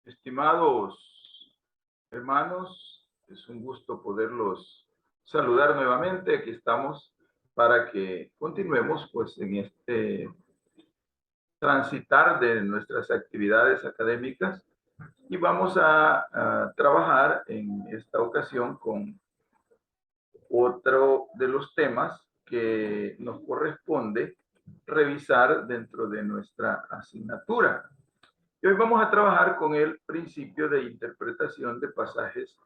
Estimados hermanos, es un gusto poderlos saludar nuevamente. Aquí estamos para que continuemos pues en este transitar de nuestras actividades académicas y vamos a trabajar en esta ocasión con otro de los temas que nos corresponde revisar dentro de nuestra asignatura. Y hoy vamos a trabajar con el principio de interpretación de pasajes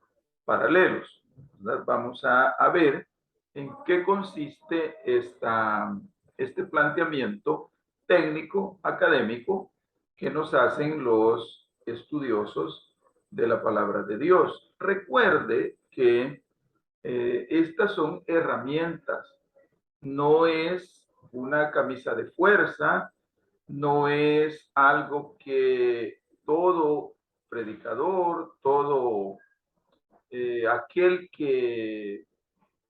paralelos. Vamos a ver en qué consiste este planteamiento técnico, académico, que nos hacen los estudiosos de la palabra de Dios. Recuerde que estas son herramientas, no es una camisa de fuerza, no es algo que todo predicador, todo aquel que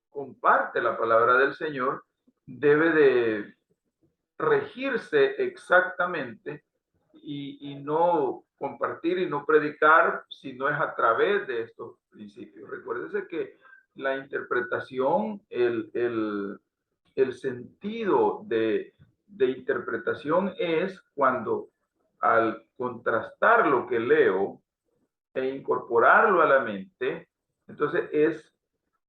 comparte la palabra del Señor debe de regirse exactamente y no compartir y no predicar si no es a través de estos principios. Recuérdese que la interpretación, el sentido de interpretación es cuando al contrastar lo que leo e incorporarlo a la mente, entonces es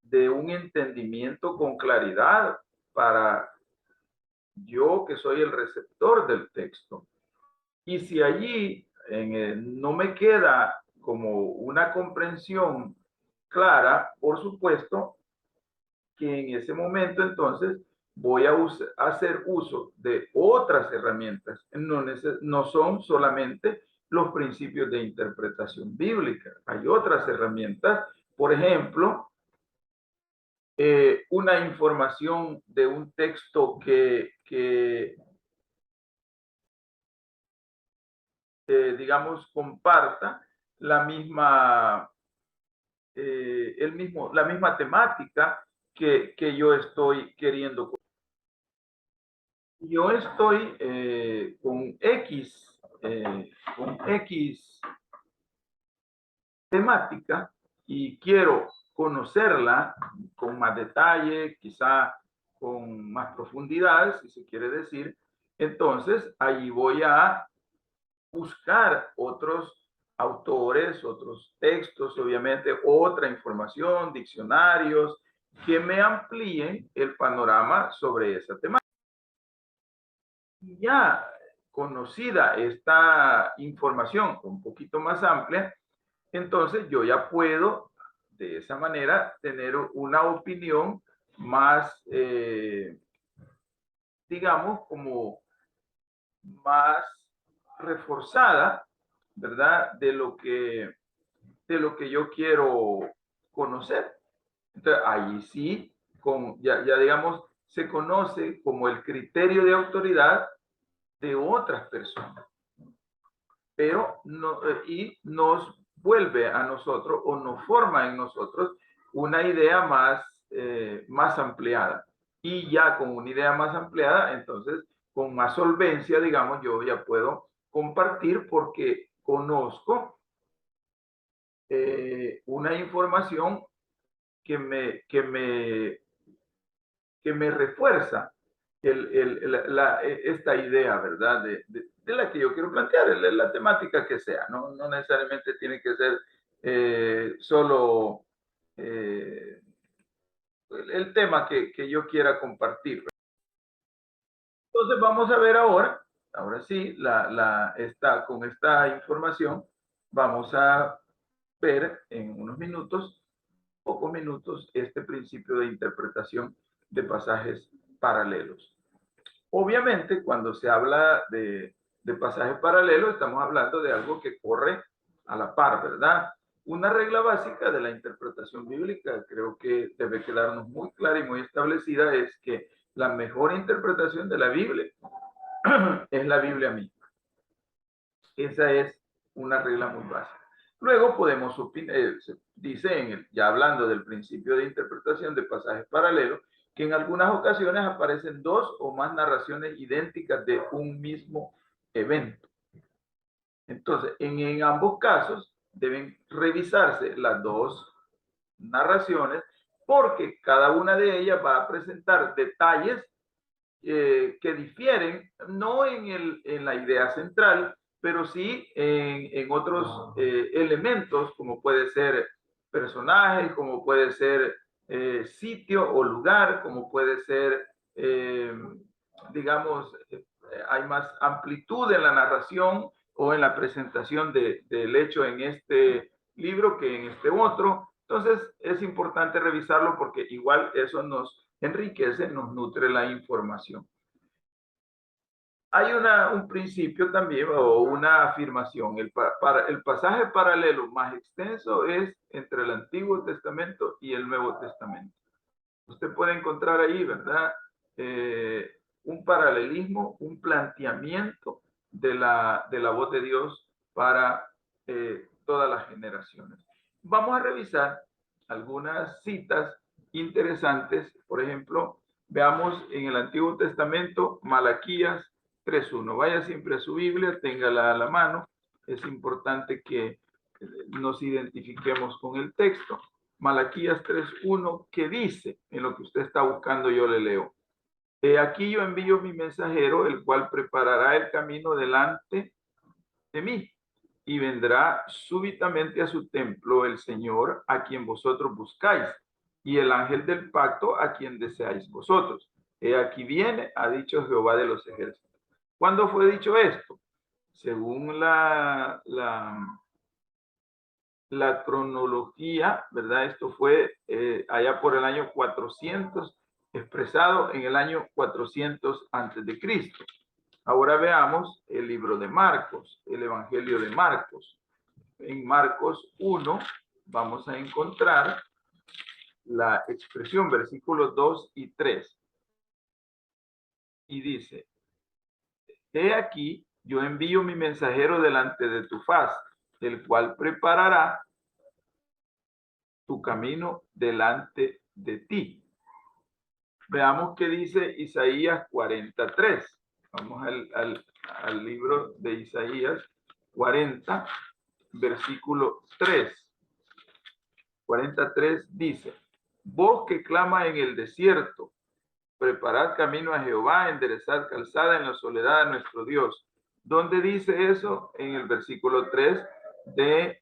de un entendimiento con claridad para yo que soy el receptor del texto. Y si allí no me queda como una comprensión clara, por supuesto que en ese momento entonces voy a hacer uso de otras herramientas. No son solamente los principios de interpretación bíblica. Hay otras herramientas, por ejemplo, una información de un texto que digamos, comparta la misma, la misma temática que yo estoy queriendo. Yo estoy con X temática y quiero conocerla con más detalle, quizá con más profundidad, si se quiere decir. Entonces, ahí voy a buscar otros autores, otros textos, obviamente otra información, diccionarios, que me amplíen el panorama sobre esa temática. Ya conocida esta información un poquito más amplia, entonces yo ya puedo de esa manera tener una opinión más, digamos, como más reforzada, ¿verdad? De lo que yo quiero conocer. Entonces, ahí sí, ya digamos, se conoce como el criterio de autoridad de otras personas, pero no, y nos vuelve a nosotros o nos forma en nosotros una idea más ampliada. Y ya con una idea más ampliada, entonces, con más solvencia, digamos, yo ya puedo compartir porque conozco una información que me refuerza esta idea, ¿verdad? De la que yo quiero plantear, la temática que sea, no necesariamente tiene que ser solo el tema que yo quiera compartir. Entonces vamos a ver ahora sí, con esta información, vamos a ver en unos minutos, pocos minutos, este principio de interpretación de pasajes paralelos. Obviamente, cuando se habla de pasajes paralelos, estamos hablando de algo que corre a la par, ¿verdad? Una regla básica de la interpretación bíblica, creo que debe quedarnos muy clara y muy establecida, es que la mejor interpretación de la Biblia es la Biblia misma. Esa es una regla muy básica. Luego podemos opinar, se dice, ya hablando del principio de interpretación de pasajes paralelos, que en algunas ocasiones aparecen dos o más narraciones idénticas de un mismo evento. Entonces, en ambos casos deben revisarse las dos narraciones porque cada una de ellas va a presentar detalles que difieren, no en la idea central, pero sí en otros elementos, como puede ser personajes, como puede ser sitio o lugar, como puede ser, digamos, hay más amplitud en la narración o en la presentación del hecho en este libro que en este otro. Entonces es importante revisarlo porque igual eso nos enriquece, nos nutre la información. Hay un principio también o una afirmación. El pasaje paralelo más extenso es entre el Antiguo Testamento y el Nuevo Testamento. Usted puede encontrar ahí, ¿verdad? Un paralelismo, un planteamiento de la voz de Dios para todas las generaciones. Vamos a revisar algunas citas interesantes. Por ejemplo, veamos en el Antiguo Testamento, Malaquías 3.1. Vaya siempre a su Biblia, téngala a la mano. Es importante que nos identifiquemos con el texto. Malaquías 3.1, que dice, en lo que usted está buscando yo le leo. Aquí yo envío mi mensajero, el cual preparará el camino delante de mí, y vendrá súbitamente a su templo el Señor, a quien vosotros buscáis, y el ángel del pacto, a quien deseáis vosotros. Aquí viene, ha dicho Jehová de los ejércitos. ¿Cuándo fue dicho esto? Según la cronología, ¿verdad? Esto fue allá por el año 400, expresado en el año 400 antes de Cristo. Ahora veamos el libro de Marcos, el Evangelio de Marcos. En Marcos 1 vamos a encontrar la expresión, versículos 2 y 3. Y dice, he aquí, yo envío mi mensajero delante de tu faz, el cual preparará tu camino delante de ti. Veamos qué dice Isaías 43. Vamos al libro de Isaías 40, versículo 3. 43 dice, voz que clama en el desierto, preparad camino a Jehová, enderezad calzada en la soledad de nuestro Dios. ¿Dónde dice eso? En el versículo 3 de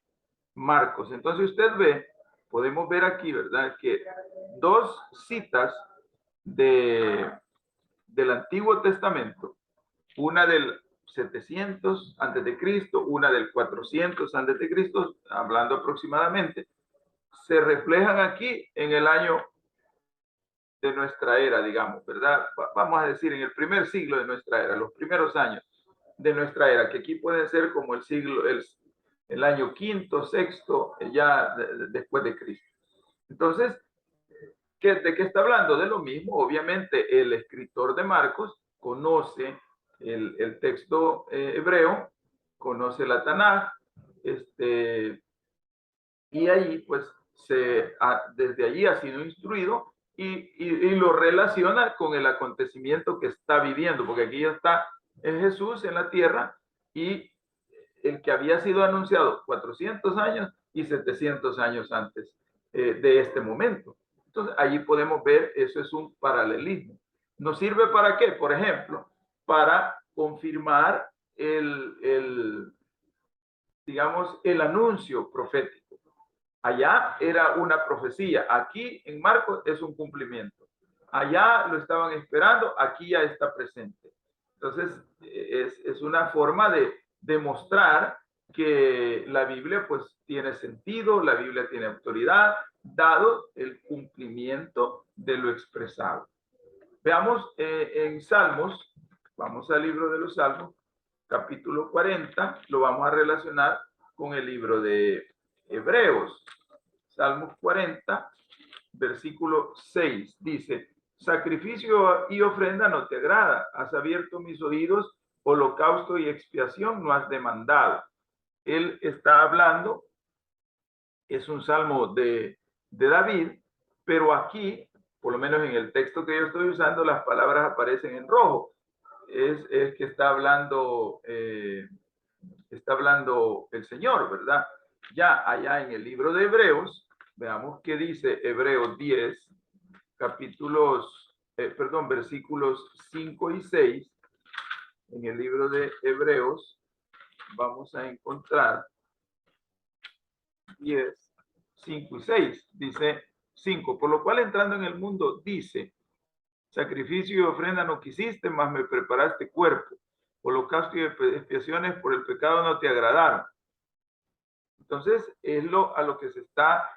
Marcos. Entonces usted ve, podemos ver aquí, ¿verdad? Que dos citas del Antiguo Testamento, una del 700 antes de Cristo, una del 400 antes de Cristo, hablando aproximadamente, se reflejan aquí en el año de nuestra era, digamos, ¿verdad? Vamos a decir en el primer siglo de nuestra era, los primeros años de nuestra era, que aquí puede ser como el siglo, el año quinto, sexto, ya después de Cristo. Entonces, ¿de qué está hablando? De lo mismo, obviamente el escritor de Marcos conoce el texto hebreo, conoce la Tanaj, y ahí pues desde allí ha sido instruido y lo relaciona con el acontecimiento que está viviendo, porque aquí ya está Jesús en la tierra y el que había sido anunciado 400 años y 700 años antes de este momento. Entonces, allí podemos ver, eso es un paralelismo. ¿Nos sirve para qué? Por ejemplo, para confirmar digamos, el anuncio profético. Allá era una profecía, aquí en Marcos es un cumplimiento. Allá lo estaban esperando, aquí ya está presente. Entonces, es una forma de demostrar que la Biblia pues tiene sentido, la Biblia tiene autoridad, dado el cumplimiento de lo expresado. Veamos en Salmos, vamos al libro de los Salmos, capítulo 40, lo vamos a relacionar con el libro de Hebreos. Salmos 40, versículo 6, dice, sacrificio y ofrenda no te agrada, has abierto mis oídos, holocausto y expiación no has demandado. Él está hablando, es un salmo de David, pero aquí, por lo menos en el texto que yo estoy usando, las palabras aparecen en rojo. Es que está está hablando el Señor, ¿verdad? Ya allá en el libro de Hebreos, veamos qué dice Hebreos 10, versículos 5 y 6. En el libro de Hebreos vamos a encontrar 10, 5 y 6. Dice 5, por lo cual entrando en el mundo, dice, sacrificio y ofrenda no quisiste, mas me preparaste cuerpo. Holocausto y expiaciones por el pecado no te agradaron. Entonces, es a lo que se está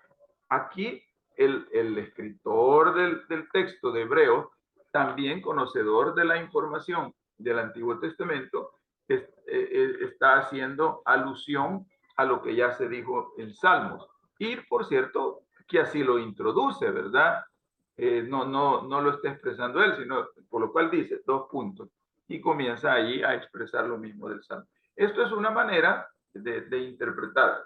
aquí, el escritor del texto de Hebreo, también conocedor de la información del Antiguo Testamento, está haciendo alusión a lo que ya se dijo en Salmos. Y, por cierto, que así lo introduce, ¿verdad? No lo está expresando él, sino por lo cual dice 2 puntos y comienza allí a expresar lo mismo del Salmo. Esto es una manera de interpretar.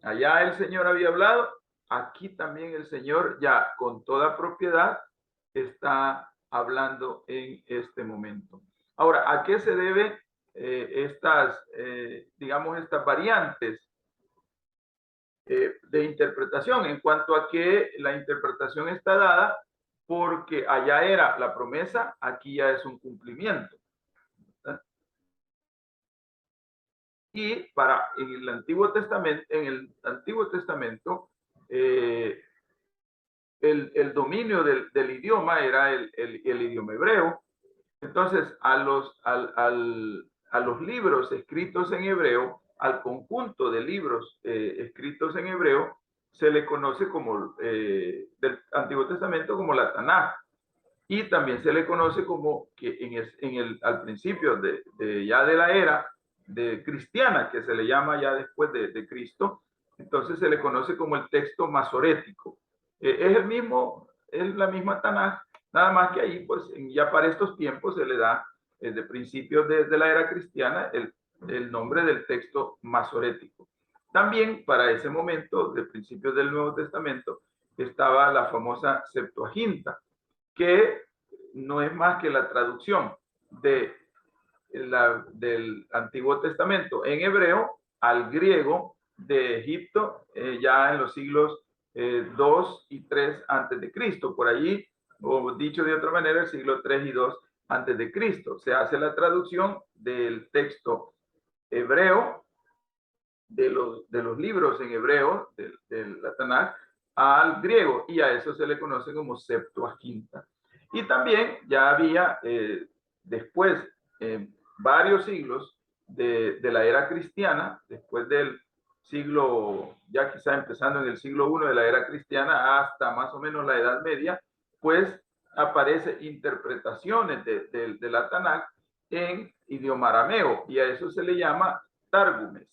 Allá el Señor había hablado, aquí también el Señor ya con toda propiedad está hablando en este momento. Ahora, ¿a qué se debe estas variantes de interpretación? En cuanto a que la interpretación está dada porque allá era la promesa, aquí ya es un cumplimiento. Y en el Antiguo Testamento, el dominio del idioma era el idioma hebreo. Entonces, a los libros escritos en hebreo, al conjunto de libros escritos en hebreo, se le conoce como del Antiguo Testamento como la Tanaj. Y también se le conoce como que al principio ya de la era de cristiana, que se le llama ya después de Cristo, entonces se le conoce como el texto masorético. Es la misma Tanaj, nada más que ahí, pues ya para estos tiempos se le da, de principios de la era cristiana, el nombre del texto masorético. También para ese momento, de principios del Nuevo Testamento, estaba la famosa Septuaginta, que no es más que la traducción del Antiguo Testamento en hebreo al griego de Egipto, ya en los siglos 2 y 3 antes de Cristo. Por allí, o dicho de otra manera, el siglo 3 y 2 antes de Cristo. Se hace la traducción del texto hebreo, de los libros en hebreo, de la Tanaj, al griego, y a eso se le conoce como Septuaginta. Y también ya había, después, varios siglos de la era cristiana, después del siglo, ya quizá empezando en el siglo I de la era cristiana hasta más o menos la Edad Media, pues aparece interpretaciones de la Tanaj en idioma arameo, y a eso se le llama tárgumes.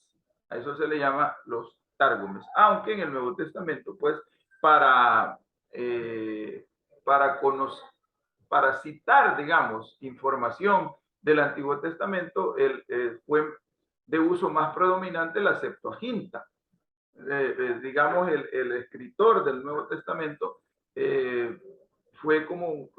A eso se le llama los tárgumes. Aunque en el Nuevo Testamento, pues, para citar, digamos, información del Antiguo Testamento, fue de uso más predominante la Septuaginta. Digamos, el escritor del Nuevo Testamento fue como,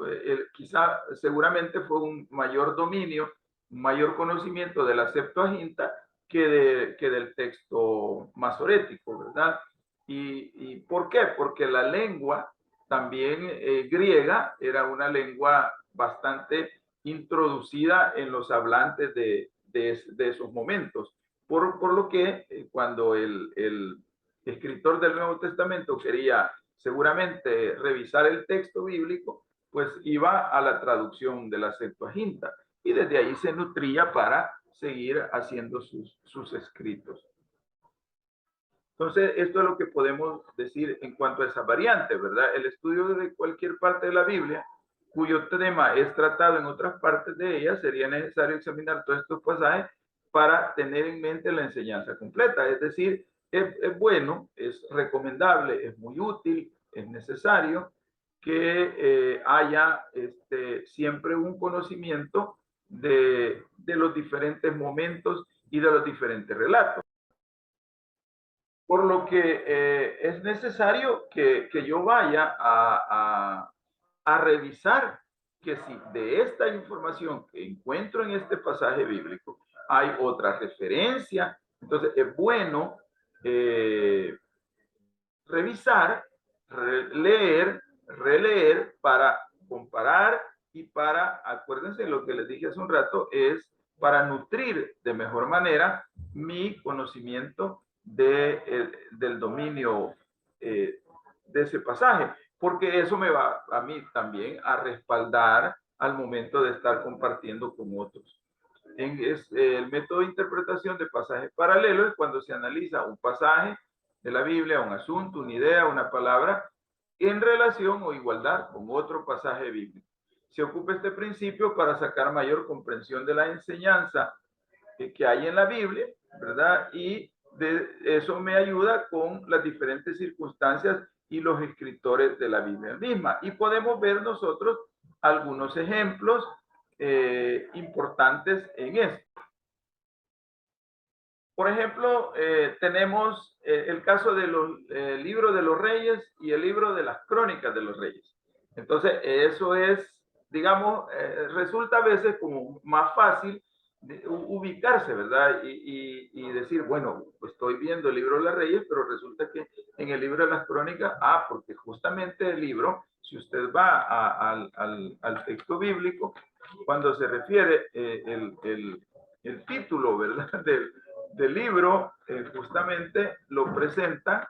quizá seguramente fue un mayor dominio, un mayor conocimiento de la Septuaginta que del texto masorético, ¿verdad? ¿Y por qué? Porque la lengua también griega era una lengua bastante introducida en los hablantes de esos momentos, por lo que cuando el escritor del Nuevo Testamento quería seguramente revisar el texto bíblico, pues iba a la traducción de la Septuaginta y desde ahí se nutría para seguir haciendo sus escritos. Entonces, esto es lo que podemos decir en cuanto a esa variante, ¿verdad? El estudio de cualquier parte de la Biblia, cuyo tema es tratado en otras partes de ella, sería necesario examinar todos estos pasajes para tener en mente la enseñanza completa. Es decir, es bueno, es recomendable, es muy útil, es necesario que haya siempre un conocimiento de los diferentes momentos y de los diferentes relatos. Por lo que es necesario que yo vaya a revisar que si de esta información que encuentro en este pasaje bíblico hay otra referencia Entonces, es bueno revisar, leer, releer para comparar y para, acuérdense lo que les dije hace un rato, es para nutrir de mejor manera mi conocimiento del dominio de ese pasaje, porque eso me va a mí también a respaldar al momento de estar compartiendo con otros. El método de interpretación de pasajes paralelos es cuando se analiza un pasaje de la Biblia, un asunto, una idea, una palabra, en relación o igualdad con otro pasaje bíblico. Se ocupa este principio para sacar mayor comprensión de la enseñanza que hay en la Biblia, ¿verdad? Y eso me ayuda con las diferentes circunstancias y los escritores de la Biblia misma. Y podemos ver nosotros algunos ejemplos importantes en esto. Por ejemplo, tenemos el caso de los libros de los reyes y el libro de las crónicas de los reyes. Entonces, eso es, digamos, resulta a veces como más fácil ubicarse, ¿verdad? Y decir, bueno, pues estoy viendo el libro de los reyes, pero resulta que en el libro de las crónicas, porque justamente el libro, si usted va al texto bíblico, cuando se refiere el título, ¿verdad? Del libro, justamente lo presenta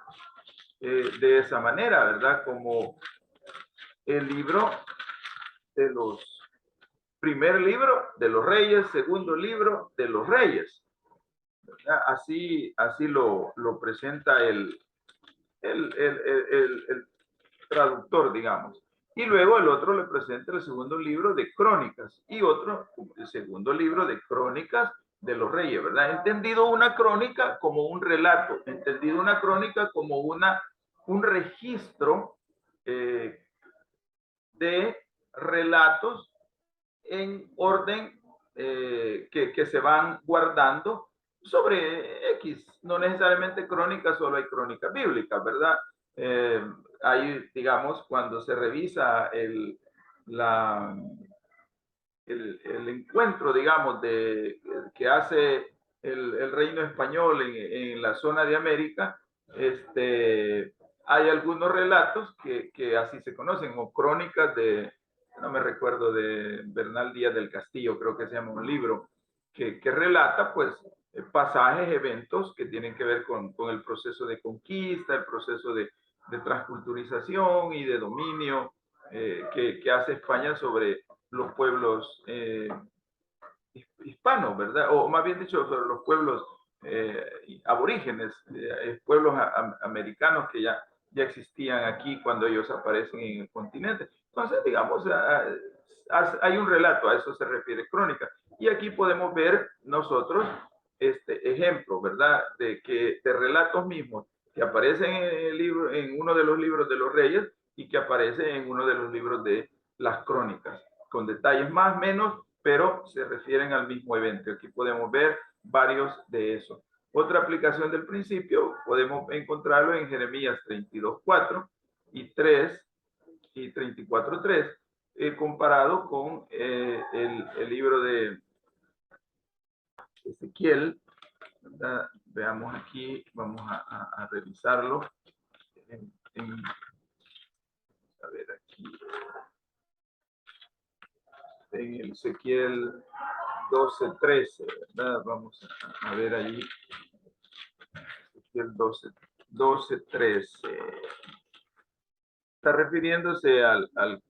de esa manera, ¿verdad? Como el libro de los, primer libro de los reyes, segundo libro de los reyes. ¿Verdad? Así lo presenta el traductor, digamos. Y luego el otro le presenta el segundo libro de crónicas y otro, el segundo libro de crónicas de los reyes, ¿verdad? Entendido una crónica como un relato, entendido una crónica como un registro de relatos en orden que se van guardando sobre X, no necesariamente crónicas, solo hay crónicas bíblicas, ¿verdad? Hay, digamos, cuando se revisa el encuentro, digamos, que hace el reino español en la zona de América, hay algunos relatos que así se conocen, o crónicas no me recuerdo, de Bernal Díaz del Castillo, creo que se llama un libro, que relata, pues, pasajes, eventos que tienen que ver con el proceso de conquista, el proceso de transculturización y de dominio que hace España sobre los pueblos hispanos, ¿verdad? O más bien dicho, sobre los pueblos aborígenes, pueblos americanos que ya existían aquí cuando ellos aparecen en el continente. Entonces, digamos, hay un relato, a eso se refiere crónica. Y aquí podemos ver nosotros este ejemplo, ¿verdad? De relatos mismos que aparecen en uno de los libros de los reyes y que aparecen en uno de los libros de las crónicas, con detalles más o menos, pero se refieren al mismo evento. Aquí podemos ver varios de esos. Otra aplicación del principio podemos encontrarlo en Jeremías 32:4 y 3 y 34:3, comparado con el libro de Ezequiel. Veamos aquí, vamos a revisarlo. A ver aquí. En el Ezequiel 12:13, ¿verdad? Vamos a ver allí. Ezequiel 12:13. Está refiriéndose al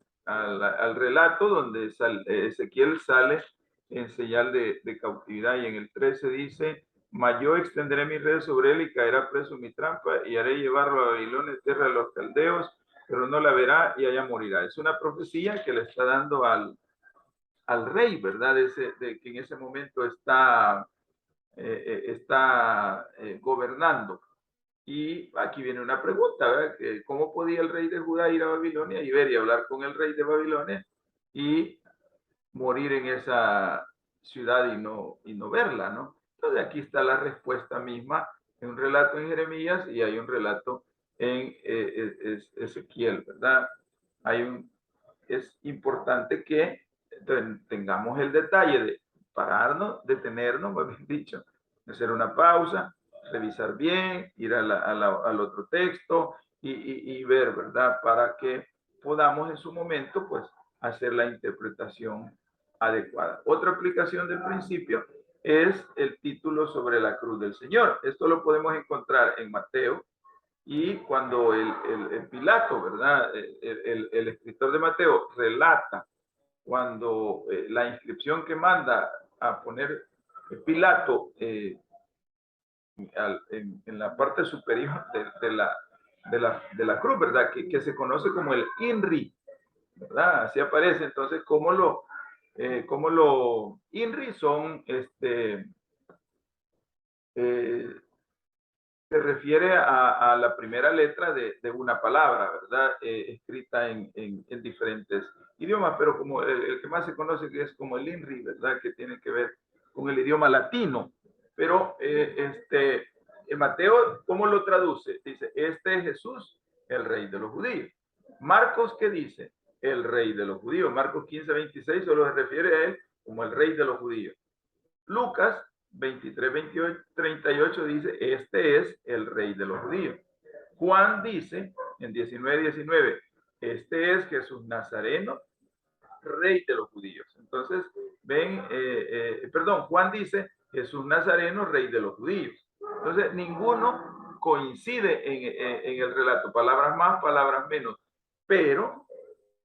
relato donde Ezequiel sale en señal de cautividad, y en el 13 dice: mas yo extenderé mi red sobre él y caerá preso en mi trampa y haré llevarlo a Babilonia, tierra de los caldeos, pero no la verá y allá morirá. Es una profecía que le está dando al rey, ¿verdad? De que en ese momento está gobernando. Y aquí viene una pregunta, ¿verdad? ¿Cómo podía el rey de Judá ir a Babilonia y ver y hablar con el rey de Babilonia y morir en esa ciudad y no verla, ¿no? Entonces aquí está la respuesta misma, en un relato en Jeremías y hay un relato en Ezequiel, ¿verdad? Es importante que tengamos el detalle de pararnos, detenernos, más bien dicho, hacer una pausa, revisar bien, ir al otro texto y ver, ¿verdad? Para que podamos en su momento, pues, hacer la interpretación adecuada. Otra aplicación del principio es el título sobre la cruz del Señor. Esto lo podemos encontrar en Mateo, y cuando el Pilato, ¿verdad? El escritor de Mateo relata cuando la inscripción que manda a poner Pilato en la parte superior de la cruz, ¿verdad? Que se conoce como el INRI, ¿verdad? Así aparece. Entonces, como lo INRI son, se refiere a la primera letra de una palabra, ¿verdad? Escrita en diferentes idiomas, pero como el que más se conoce que es como el INRI, ¿verdad? Que tiene que ver con el idioma latino. Pero Mateo, ¿cómo lo traduce? Dice, este es Jesús, el rey de los judíos. Marcos, ¿qué dice? El rey de los judíos. Marcos 15:26 solo se refiere a él como el rey de los judíos. Lucas 23, 28, 38 dice, este es el rey de los judíos. Juan dice en 19, 19, este es Jesús Nazareno, rey de los judíos. Entonces, ven, perdón, Juan dice Jesús Nazareno, rey de los judíos. Entonces, ninguno coincide en el relato, palabras más, palabras menos, pero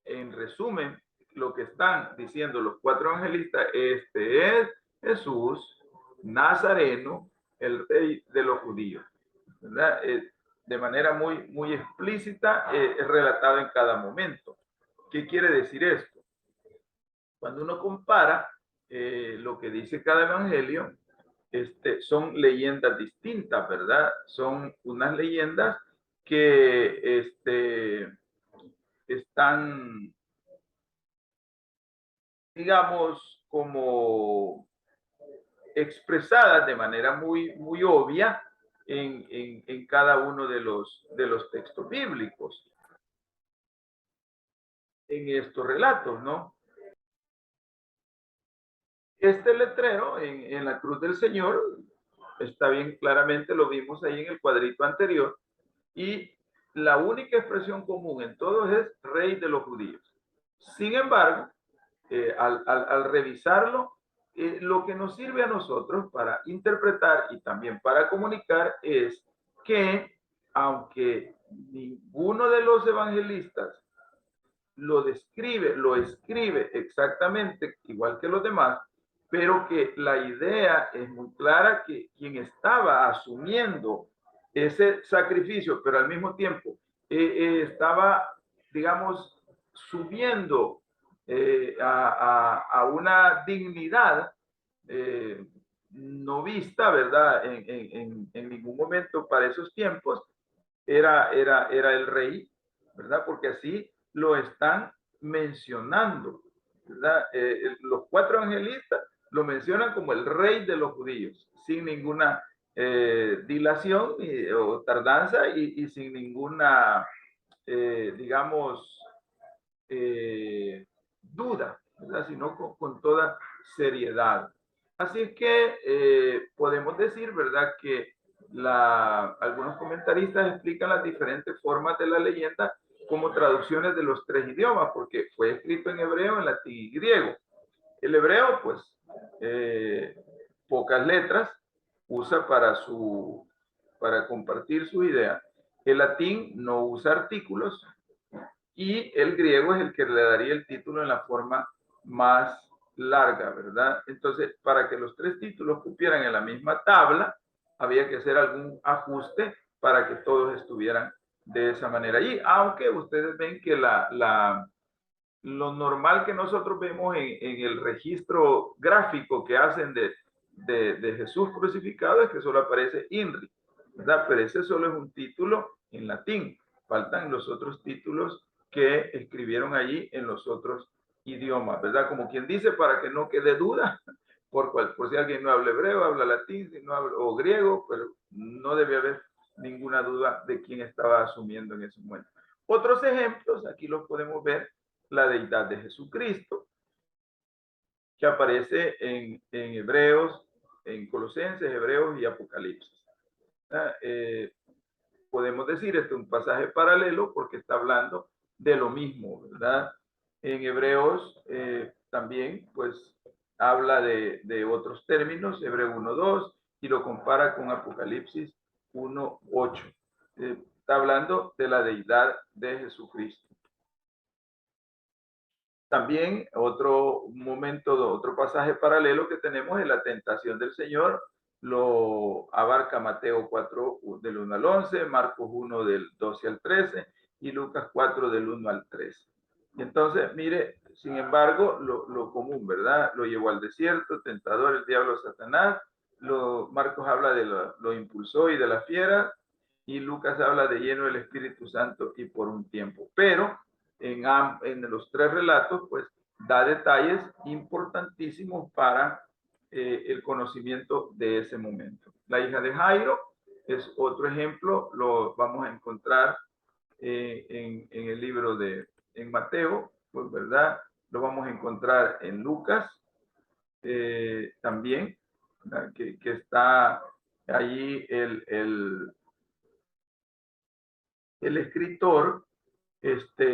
en resumen, lo que están diciendo los cuatro evangelistas, este es Jesús Nazareno, el rey de los judíos, ¿verdad? De manera muy explícita, es relatado en cada momento. ¿Qué quiere decir esto? Cuando uno compara lo que dice cada evangelio, son leyendas distintas, ¿verdad? Son unas leyendas que están, digamos, como expresadas de manera muy obvia en cada uno de los textos bíblicos, en estos relatos, ¿no? Este letrero en la cruz del Señor está bien claramente, lo vimos ahí en el cuadrito anterior, y la única expresión común en todos es Rey de los Judíos. Sin embargo, al revisarlo, lo que nos sirve a nosotros para interpretar y también para comunicar es que, aunque ninguno de los evangelistas lo describe, lo escribe exactamente igual que los demás, pero que la idea es muy clara que quien estaba asumiendo ese sacrificio, pero al mismo tiempo estaba, digamos, subiendo a una dignidad no vista, ¿verdad? En ningún momento para esos tiempos, era el rey, ¿verdad? Porque así lo están mencionando, ¿verdad? Los cuatro evangelistas lo mencionan como el rey de los judíos, sin ninguna dilación o tardanza y sin ninguna, digamos, duda, ¿verdad? Sino con toda seriedad. Así es que podemos decir, ¿verdad?, que algunos comentaristas explican las diferentes formas de la leyenda como traducciones de los tres idiomas, porque fue escrito en hebreo, en latín y griego. El hebreo, pues, pocas letras, usa para compartir su idea. El latín no usa artículos, y el griego es el que le daría el título en la forma más larga, ¿verdad? Entonces, para que los tres títulos cupieran en la misma tabla, había que hacer algún ajuste para que todos estuvieran de esa manera allí, aunque ustedes ven que lo normal que nosotros vemos en el registro gráfico que hacen de Jesús crucificado es que solo aparece INRI, ¿verdad? Pero ese solo es un título en latín. Faltan los otros títulos que escribieron allí en los otros idiomas, ¿verdad? Como quien dice, para que no quede duda, por si alguien no habla hebreo, habla latín, si no habla, o griego, pero no debe haber ninguna duda de quién estaba asumiendo en ese momento. Otros ejemplos, aquí los podemos ver, la deidad de Jesucristo, que aparece en Hebreos en Colosenses, Hebreos y Apocalipsis. Podemos decir, este es un pasaje paralelo porque está hablando de lo mismo, ¿verdad? En Hebreos también, pues, habla de otros términos, Hebreo 1:2, y lo compara con Apocalipsis 1:8. Está hablando de la deidad de Jesucristo. También otro momento, otro pasaje paralelo que tenemos es la tentación del Señor. Lo abarca Mateo 4 del 1 al 11, Marcos 1 del 12 al 13 y Lucas 4 del 1 al 13. Y entonces, mire, sin embargo, lo común, ¿verdad? Lo llevó al desierto, tentador, el diablo, Satanás. Marcos habla de lo impulsó y de la fiera, y Lucas habla de lleno del Espíritu Santo y por un tiempo. Pero en los tres relatos, pues da detalles importantísimos para el conocimiento de ese momento. La hija de Jairo es otro ejemplo, lo vamos a encontrar en el libro en Mateo, pues verdad, lo vamos a encontrar en Lucas también, que está allí el escritor,